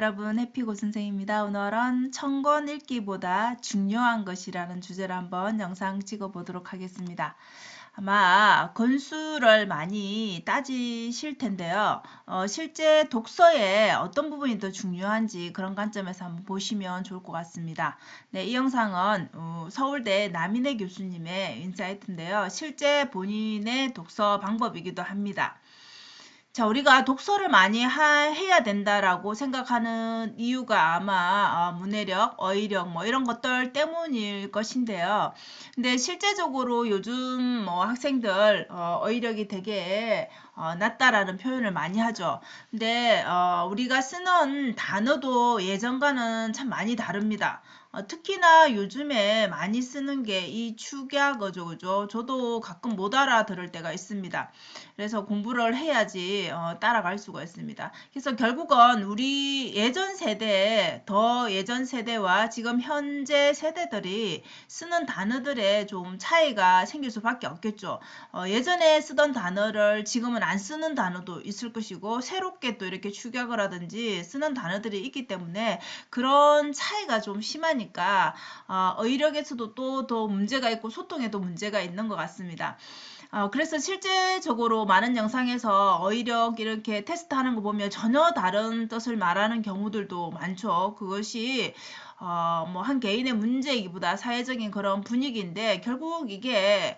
여러분, 해피고 선생입니다. 오늘은 천권 읽기보다 중요한 것이라는 주제로 한번 영상 찍어 보도록 하겠습니다. 아마 건수를 많이 따지실 텐데요. 실제 독서에 어떤 부분이 더 중요한지 그런 관점에서 한번 보시면 좋을 것 같습니다. 네, 이 영상은 서울대 남인혜 교수님의 인사이트인데요. 실제 본인의 독서 방법이기도 합니다. 자, 우리가 독서를 많이 해야 된다라고 생각하는 이유가 아마 문해력, 어휘력 뭐 이런 것들 때문일 것인데요. 근데 실제적으로 요즘 뭐 학생들 어휘력이 되게 낮다라는 표현을 많이 하죠. 근데 우리가 쓰는 단어도 예전과는 참 많이 다릅니다. 특히나 요즘에 많이 쓰는 게 이 축약어죠, 그죠? 저도 가끔 못 알아들을 때가 있습니다. 그래서 공부를 해야지 따라갈 수가 있습니다. 그래서 결국은 우리 예전 세대, 더 예전 세대와 지금 현재 세대들이 쓰는 단어들의 좀 차이가 생길 수밖에 없겠죠. 예전에 쓰던 단어를 지금은 안 쓰는 단어도 있을 것이고 새롭게 또 이렇게 축약을 하든지 쓰는 단어들이 있기 때문에 그런 차이가 좀 심하니까 어휘력에서도 또 더 문제가 있고 소통에도 문제가 있는 것 같습니다. 그래서 실제적으로 많은 영상에서 어휘력 이렇게 테스트하는 거 보면 전혀 다른 뜻을 말하는 경우들도 많죠. 그것이 뭐 한 개인의 문제이기보다 사회적인 그런 분위기인데 결국 이게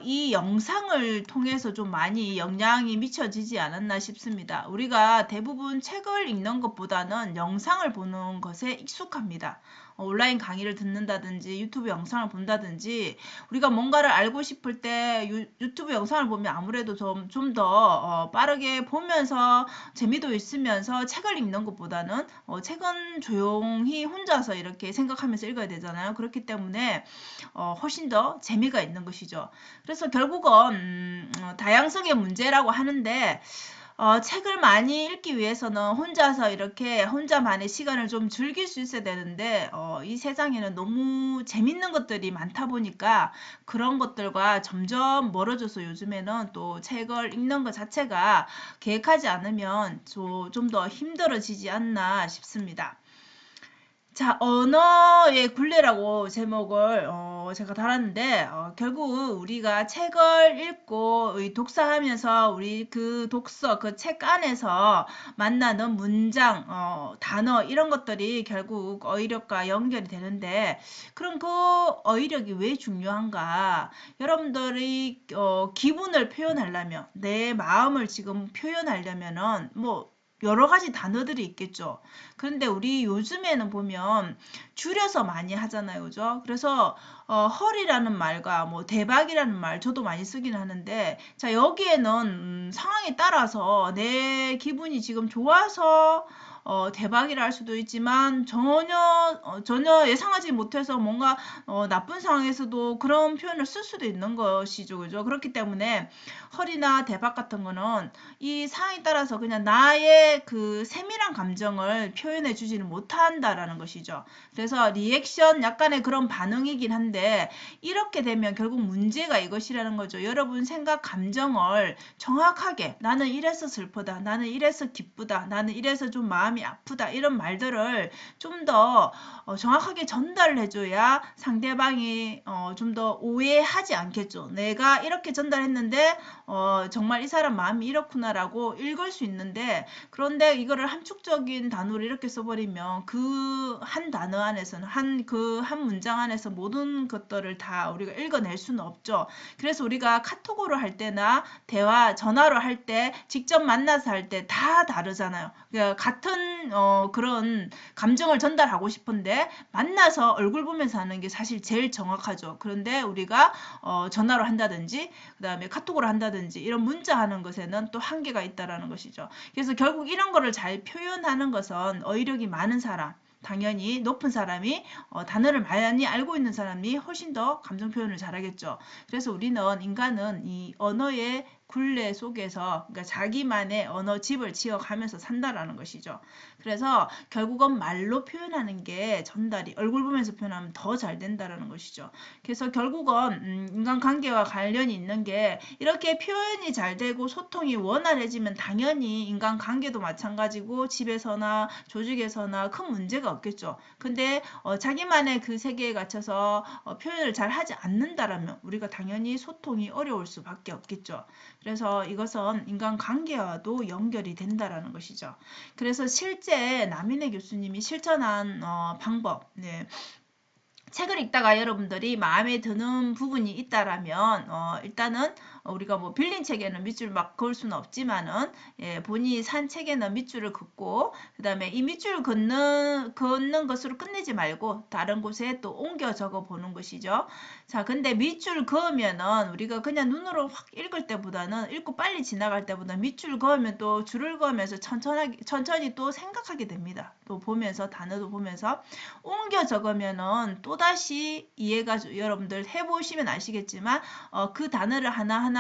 이 영상을 통해서 좀 많이 영향이 미쳐지지 않았나 싶습니다. 우리가 대부분 책을 읽는 것보다는 영상을 보는 것에 익숙합니다. 온라인 강의를 듣는다든지 유튜브 영상을 본다든지 우리가 뭔가를 알고 싶을 때 유튜브 영상을 보면 아무래도 좀 더 빠르게 보면서 재미도 있으면서 책을 읽는 것보다는 책은 조용히 혼자서 이렇게 생각하면서 읽어야 되잖아요. 그렇기 때문에 훨씬 더 재미가 있는 것이죠. 그래서 결국은 다양성의 문제라고 하는데 책을 많이 읽기 위해서는 혼자서 이렇게 혼자만의 시간을 좀 즐길 수 있어야 되는데 이 세상에는 너무 재밌는 것들이 많다 보니까 그런 것들과 점점 멀어져서 요즘에는 또 책을 읽는 것 자체가 계획하지 않으면 좀 더 힘들어지지 않나 싶습니다. 자, 언어의 굴레라고 제목을 제가 달았는데 결국 우리가 책을 읽고 독서하면서 우리 그 독서, 그 책 안에서 만나는 문장, 단어 이런 것들이 결국 어휘력과 연결이 되는데 그럼 그 어휘력이 왜 중요한가? 여러분들이 기분을 표현하려면 내 마음을 지금 표현하려면은 뭐 여러 가지 단어들이 있겠죠. 그런데 우리 요즘에는 보면 줄여서 많이 하잖아요. 그죠? 그래서 헐이라는 말과 뭐 대박이라는 말 저도 많이 쓰긴 하는데 자 여기에는 상황에 따라서 내 기분이 지금 좋아서 대박이라 할 수도 있지만 전혀 예상하지 못해서 뭔가 나쁜 상황에서도 그런 표현을 쓸 수도 있는 것이죠. 그죠? 그렇기 때문에 헐이나 대박 같은 거는 이 상황에 따라서 그냥 나의 그 세밀한 감정을 표현해 주지는 못한다라는 것이죠. 그래서 리액션 약간의 그런 반응이긴 한데 이렇게 되면 결국 문제가 이것이라는 거죠. 여러분 생각 감정을 정확하게 나는 이래서 슬프다. 나는 이래서 기쁘다. 나는 이래서 좀 마음이 아프다. 이런 말들을 좀 더 정확하게 전달을 해줘야 상대방이 좀 더 오해하지 않겠죠. 내가 이렇게 전달했는데 정말 이 사람 마음이 이렇구나라고 읽을 수 있는데 그런데 이거를 함축적인 단어로 이렇게 써버리면 그 한 단어 안에서는 한 문장 안에서 모든 것들을 다 우리가 읽어낼 수는 없죠. 그래서 우리가 카톡으로 할 때나 전화로 할 때, 직접 만나서 할 때 다 다르잖아요. 그러니까 같은 그런 감정을 전달하고 싶은데 만나서 얼굴 보면서 하는 게 사실 제일 정확하죠. 그런데 우리가 전화로 한다든지 그 다음에 카톡으로 한다든지 이런 문자 하는 것에는 또 한계가 있다라는 것이죠. 그래서 결국 이런 거를 잘 표현하는 것은 어휘력이 많은 사람, 당연히 높은 사람이 단어를 많이 알고 있는 사람이 훨씬 더 감정 표현을 잘하겠죠. 그래서 우리는 인간은 이 언어의 굴레 속에서 그러니까 자기만의 언어 집을 지어가면서 산다라는 것이죠. 그래서 결국은 말로 표현하는 게 전달이 얼굴 보면서 표현하면 더 잘 된다라는 것이죠. 그래서 결국은 인간관계와 관련이 있는 게 이렇게 표현이 잘 되고 소통이 원활해지면 당연히 인간관계도 마찬가지고 집에서나 조직에서나 큰 문제가 없겠죠. 근데 자기만의 그 세계에 갇혀서 표현을 잘 하지 않는다라면 우리가 당연히 소통이 어려울 수밖에 없겠죠. 그래서 이것은 인간관계와도 연결이 된다라는 것이죠. 그래서 실제 남인혜 교수님이 실천한 방법, 네. 책을 읽다가 여러분들이 마음에 드는 부분이 있다라면 일단은 우리가 뭐 빌린 책에는 밑줄 막 그을 수는 없지만은 본인이 산 책에는 밑줄을 긋고 그 다음에 이 밑줄을 긋는 것으로 끝내지 말고 다른 곳에 또 옮겨 적어 보는 것이죠. 자, 근데 밑줄 그으면은 우리가 그냥 눈으로 확 읽을 때보다는 읽고 빨리 지나갈 때보다 밑줄 그으면 또 줄을 그으면서 천천히 또 생각하게 됩니다. 또 보면서 단어도 보면서 옮겨 적으면은 또다시 이해가 여러분들 해보시면 아시겠지만 그 단어를 하나하나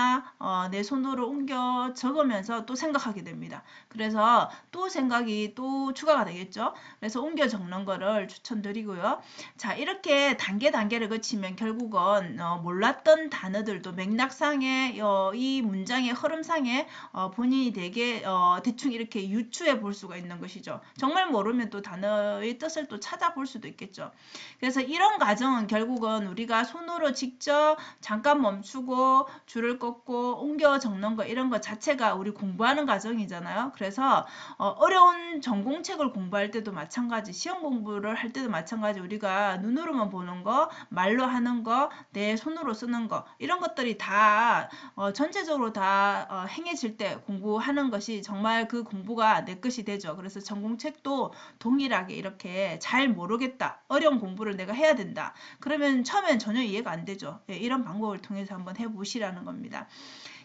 내 손으로 옮겨 적으면서 또 생각하게 됩니다. 그래서 또 생각이 또 추가가 되겠죠. 그래서 옮겨 적는 거를 추천드리고요. 자, 이렇게 단계를 거치면 결국은 몰랐던 단어들도 맥락상의 이 문장의 흐름상에 본인이 되게 대충 이렇게 유추해 볼 수가 있는 것이죠. 정말 모르면 또 단어의 뜻을 또 찾아볼 수도 있겠죠. 그래서 이런 과정은 결국은 우리가 손으로 직접 잠깐 멈추고 줄을 꺾고 옮겨 적는 거 이런 것 자체가 우리 공부하는 과정이잖아요. 그래서 어려운 전공책을 공부할 때도 마찬가지, 시험 공부를 할 때도 마찬가지 우리가 눈으로만 보는 거, 말로 하는 거, 내 손으로 쓰는 거 이런 것들이 다 전체적으로 다 행해질 때 공부하는 것이 정말 그 공부가 내 것이 되죠. 그래서 전공책도 동일하게 이렇게 잘 모르겠다. 어려운 공부를 내가 해야 된다. 그러면 처음엔 전혀 이해가 안 되죠. 이런 방법을 통해서 한번 해보시라는 겁니다.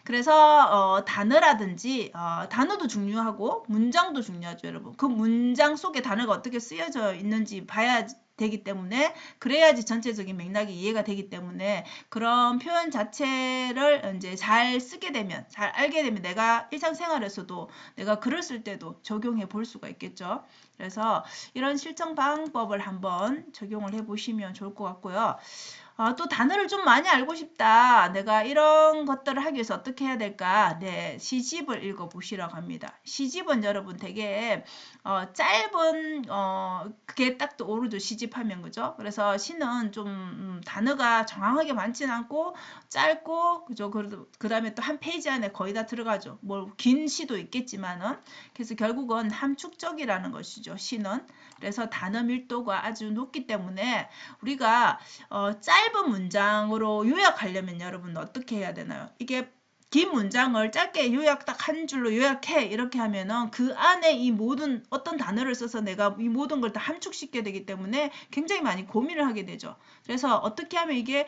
그래서 단어라든지 단어도 중요하고 문장도 중요하죠, 여러분. 그 문장 속에 단어가 어떻게 쓰여져 있는지 봐야 되기 때문에 그래야지 전체적인 맥락이 이해가 되기 때문에 그런 표현 자체를 이제 잘 쓰게 되면 잘 알게 되면 내가 일상생활에서도 내가 글을 쓸 때도 적용해 볼 수가 있겠죠. 그래서 이런 실천 방법을 한번 적용을 해 보시면 좋을 것 같고요. 또 단어를 좀 많이 알고 싶다. 내가 이런 것들을 하기 위해서 어떻게 해야 될까? 네, 시집을 읽어보시라고 합니다. 시집은 여러분 되게 짧은 그게 딱 떠오르죠. 시집하면 그죠? 그래서 시는 좀 단어가 정확하게 많지는 않고 짧고 그죠? 그 다음에 또 한 페이지 안에 거의 다 들어가죠. 뭐 긴 시도 있겠지만은 그래서 결국은 함축적이라는 것이죠. 시는 그래서 단어 밀도가 아주 높기 때문에 우리가 짧은 문장으로 요약하려면 여러분 어떻게 해야 되나요? 이게 긴 문장을 짧게 요약 딱 한 줄로 요약해 이렇게 하면은 그 안에 이 모든 어떤 단어를 써서 내가 이 모든 걸 다 함축시켜야 되기 때문에 굉장히 많이 고민을 하게 되죠. 그래서 어떻게 하면 이게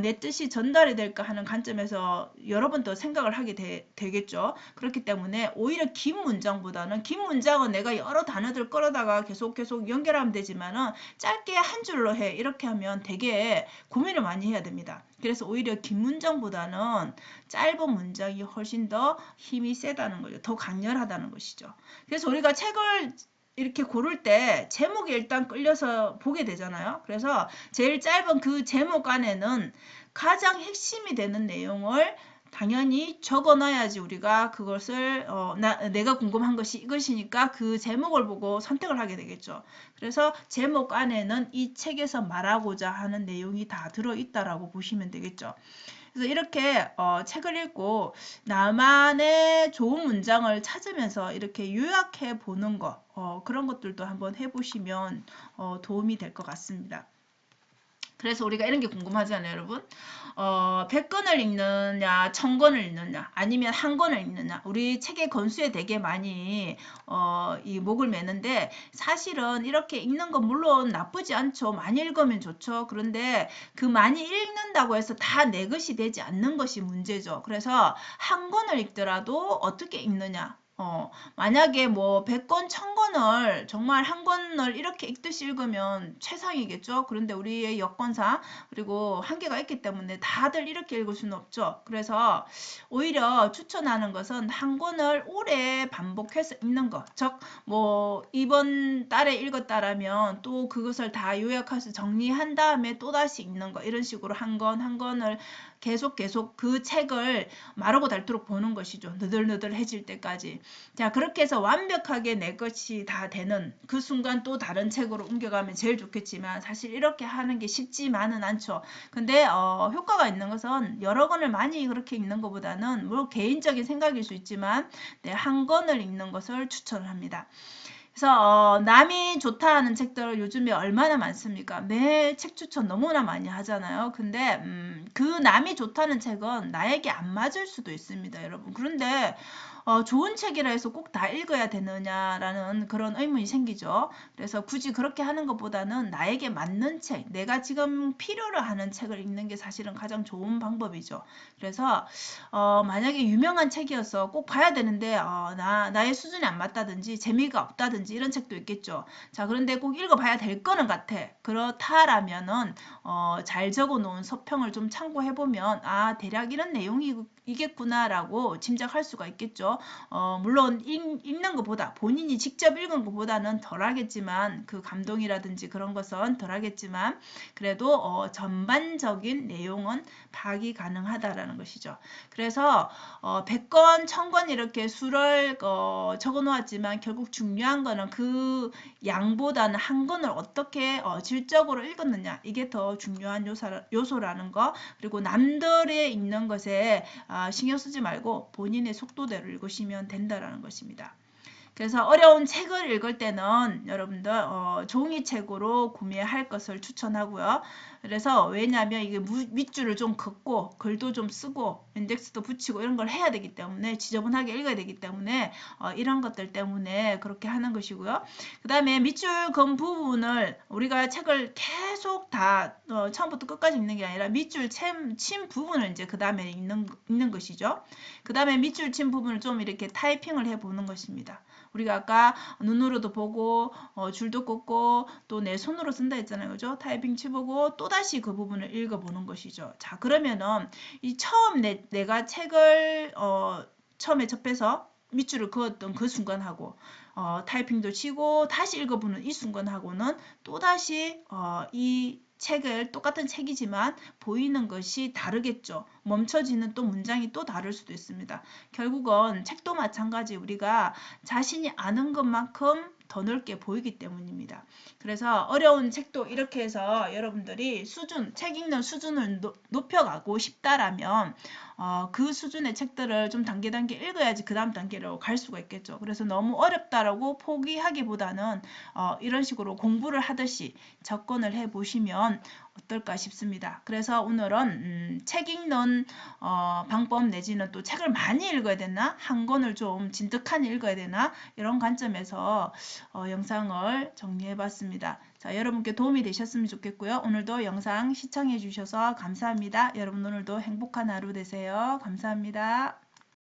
내 뜻이 전달이 될까 하는 관점에서 여러 번 더 생각을 하게 되겠죠. 그렇기 때문에 오히려 긴 문장보다는 긴 문장은 내가 여러 단어들 끌어다가 계속 연결하면 되지만은 짧게 한 줄로 해 이렇게 하면 되게 고민을 많이 해야 됩니다. 그래서 오히려 긴 문장보다는 짧은 문장이 훨씬 더 힘이 세다는 거죠. 더 강렬하다는 것이죠. 그래서 우리가 책을 이렇게 고를 때 제목에 일단 끌려서 보게 되잖아요. 그래서 제일 짧은 그 제목 안에는 가장 핵심이 되는 내용을 당연히 적어놔야지 우리가 그것을 내가 궁금한 것이 이것이니까 그 제목을 보고 선택을 하게 되겠죠. 그래서 제목 안에는 이 책에서 말하고자 하는 내용이 다 들어있다라고 보시면 되겠죠. 그래서 이렇게 책을 읽고 나만의 좋은 문장을 찾으면서 이렇게 요약해 보는 거 그런 것들도 한번 해보시면 도움이 될 것 같습니다. 그래서 우리가 이런 게 궁금하잖아요, 여러분. 100권을 읽느냐, 1000권을 읽느냐, 아니면 한 권을 읽느냐. 우리 책의 권수에 되게 많이 이 목을 매는데 사실은 이렇게 읽는 건 물론 나쁘지 않죠. 많이 읽으면 좋죠. 그런데 그 많이 읽는다고 해서 다 내 것이 되지 않는 것이 문제죠. 그래서 한 권을 읽더라도 어떻게 읽느냐. 만약에 뭐 100권, 1000권을 정말 한 권을 이렇게 읽듯이 읽으면 최상이겠죠. 그런데 우리의 여건상 그리고 한계가 있기 때문에 다들 이렇게 읽을 수는 없죠. 그래서 오히려 추천하는 것은 한 권을 오래 반복해서 읽는 것. 즉, 뭐 이번 달에 읽었다라면 또 그것을 다 요약해서 정리한 다음에 또다시 읽는 것. 이런 식으로 한 권을 계속 그 책을 마르고 닳도록 보는 것이죠. 느들느들해질 때까지. 자, 그렇게 해서 완벽하게 내 것이 다 되는 그 순간 또 다른 책으로 옮겨가면 제일 좋겠지만 사실 이렇게 하는 게 쉽지만은 않죠. 근데 효과가 있는 것은 여러 권을 많이 그렇게 읽는 것보다는 뭐 개인적인 생각일 수 있지만 한 권을 읽는 것을 추천합니다. 그래서 남이 좋다 하는 책들 요즘에 얼마나 많습니까? 매 책 추천 너무나 많이 하잖아요. 근데 그 남이 좋다는 책은 나에게 안 맞을 수도 있습니다, 여러분. 그런데 좋은 책이라 해서 꼭 다 읽어야 되느냐라는 그런 의문이 생기죠. 그래서 굳이 그렇게 하는 것보다는 나에게 맞는 책, 내가 지금 필요로 하는 책을 읽는 게 사실은 가장 좋은 방법이죠. 그래서 만약에 유명한 책이어서 꼭 봐야 되는데 나의 수준이 안 맞다든지 재미가 없다든지 이런 책도 있겠죠. 자, 그런데 꼭 읽어봐야 될 거는 같아. 그렇다라면은 잘 적어놓은 서평을 좀 참고해보면 대략 이런 내용이겠구나라고 짐작할 수가 있겠죠. 물론 읽는 것보다 본인이 직접 읽은 것보다는 덜하겠지만 그 감동이라든지 그런 것은 덜하겠지만 그래도 전반적인 내용은 파악이 가능하다라는 것이죠. 그래서 100권, 1000권 이렇게 수를 적어 놓았지만 결국 중요한 거는 그 양보다는 한 권을 어떻게 질적으로 읽었느냐 이게 더 중요한 요소라는 거. 그리고 남들의 읽는 것에 신경 쓰지 말고 본인의 속도대로 읽으시면 된다라는 것입니다. 그래서 어려운 책을 읽을 때는 여러분들 종이책으로 구매할 것을 추천하고요. 그래서 왜냐하면 이게 밑줄을 좀 긋고 글도 좀 쓰고 인덱스도 붙이고 이런 걸 해야 되기 때문에 지저분하게 읽어야 되기 때문에 이런 것들 때문에 그렇게 하는 것이고요. 그 다음에 밑줄 긋은 부분을 우리가 책을 계속 다 처음부터 끝까지 읽는 게 아니라 밑줄 친 부분을 이제 그 다음에 읽는 것이죠. 그 다음에 밑줄 친 부분을 좀 이렇게 타이핑을 해보는 것입니다. 우리가 아까 눈으로도 보고 줄도 긋고 또 내 손으로 쓴다 했잖아요. 그죠? 타이핑 치보고 또다시 그 부분을 읽어보는 것이죠. 자, 그러면은 이 처음 내가 책을 처음에 접해서 밑줄을 그었던 그 순간하고 타이핑도 치고 다시 읽어보는 이 순간하고는 또다시 이 책을 똑같은 책이지만 보이는 것이 다르겠죠. 멈춰지는 또 문장이 또 다를 수도 있습니다. 결국은 책도 마찬가지 우리가 자신이 아는 것만큼 더 넓게 보이기 때문입니다. 그래서 어려운 책도 이렇게 해서 여러분들이 책 읽는 수준을 높여가고 싶다라면 그 수준의 책들을 좀 단계 읽어야지 그 다음 단계로 갈 수가 있겠죠. 그래서 너무 어렵다라고 포기하기보다는 이런 식으로 공부를 하듯이 접근을 해보시면 어떨까 싶습니다. 그래서 오늘은 책 읽는 방법 내지는 또 책을 많이 읽어야 되나 한 권을 좀 진득하니 읽어야 되나 이런 관점에서 영상을 정리해 봤습니다. 자, 여러분께 도움이 되셨으면 좋겠고요. 오늘도 영상 시청해 주셔서 감사합니다. 여러분 오늘도 행복한 하루 되세요. 감사합니다.